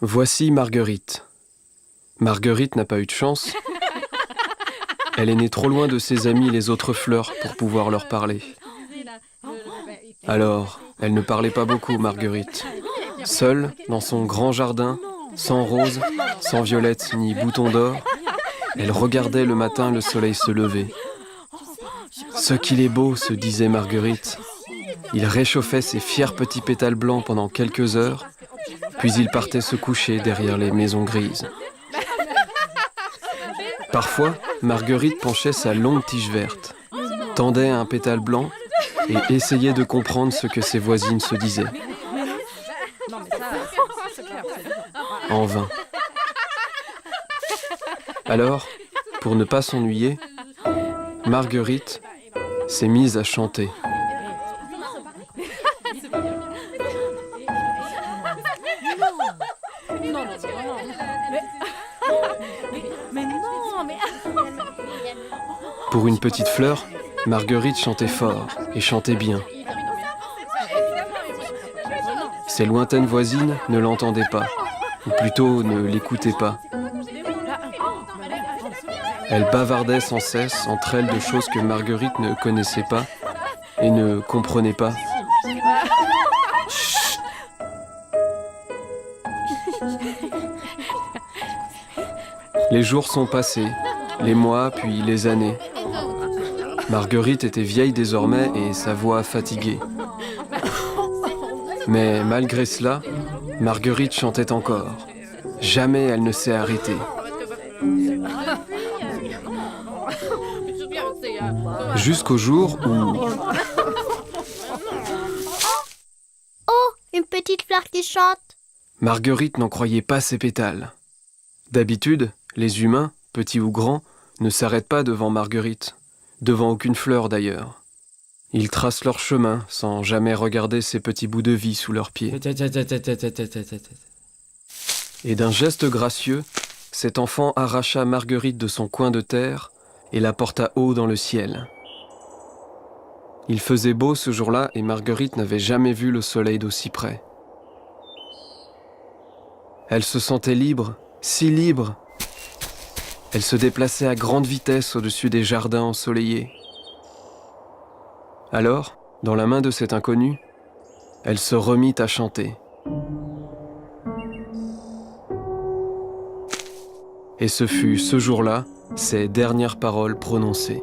Voici Marguerite. Marguerite n'a pas eu de chance. Elle est née trop loin de ses amis les autres fleurs pour pouvoir leur parler. Alors, elle ne parlait pas beaucoup, Marguerite. Seule, dans son grand jardin, sans roses, sans violettes ni boutons d'or, elle regardait le matin le soleil se lever. « Ce qu'il est beau », se disait Marguerite. Il réchauffait ses fiers petits pétales blancs pendant quelques heures, puis il partait se coucher derrière les maisons grises. Parfois, Marguerite penchait sa longue tige verte, tendait un pétale blanc et essayait de comprendre ce que ses voisines se disaient. En vain. Alors, pour ne pas s'ennuyer, Marguerite s'est mise à chanter. Pour une petite fleur, Marguerite chantait fort et chantait bien. Ses lointaines voisines ne l'entendaient pas, ou plutôt ne l'écoutaient pas. Elle bavardait sans cesse entre elles de choses que Marguerite ne connaissait pas et ne comprenait pas. Chut. Les jours sont passés, les mois puis les années. Marguerite était vieille désormais et sa voix fatiguée. Mais malgré cela, Marguerite chantait encore. Jamais elle ne s'est arrêtée. Jusqu'au jour où... Oh, une petite fleur qui chante. Marguerite n'en croyait pas ses pétales. D'habitude, les humains, petits ou grands, ne s'arrêtent pas devant Marguerite, devant aucune fleur d'ailleurs. Ils tracent leur chemin sans jamais regarder ces petits bouts de vie sous leurs pieds. Et d'un geste gracieux, cet enfant arracha Marguerite de son coin de terre et la porta haut dans le ciel. Il faisait beau ce jour-là et Marguerite n'avait jamais vu le soleil d'aussi près. Elle se sentait libre, si libre. Elle se déplaçait à grande vitesse au-dessus des jardins ensoleillés. Alors, dans la main de cet inconnu, elle se remit à chanter. Et ce fut ce jour-là ses dernières paroles prononcées.